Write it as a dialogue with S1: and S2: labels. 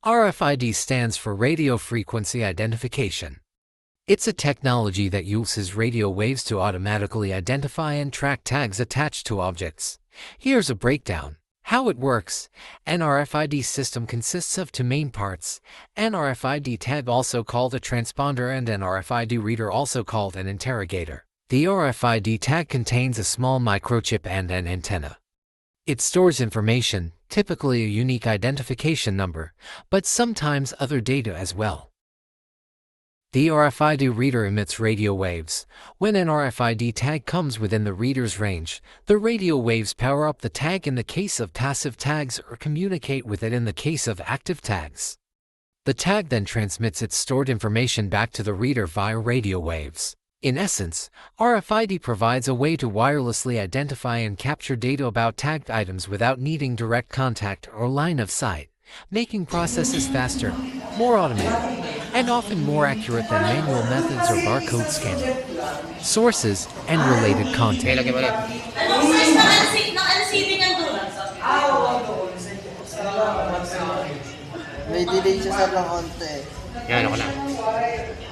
S1: RFID stands for Radio Frequency Identification. It's a technology that uses radio waves to automatically identify and track tags attached to objects. Here's a breakdown. How it works. An RFID system consists of two main parts: an RFID tag, also called a transponder, and an RFID reader, also called an interrogator. The RFID tag contains a small microchip and an antenna. It stores information, typically a unique identification number, but sometimes other data as well. The RFID reader emits radio waves. When an RFID tag comes within the reader's range, the radio waves power up the tag in the case of passive tags or communicate with it in the case of active tags. The tag then transmits its stored information back to the reader via radio waves. In essence, RFID provides a way to wirelessly identify and capture data about tagged items without needing direct contact or line of sight, making processes faster, more automated, and often more accurate than manual methods or barcode scanning. Sources and related content.
S2: May delay siya sa konti.
S3: Yan, ako na.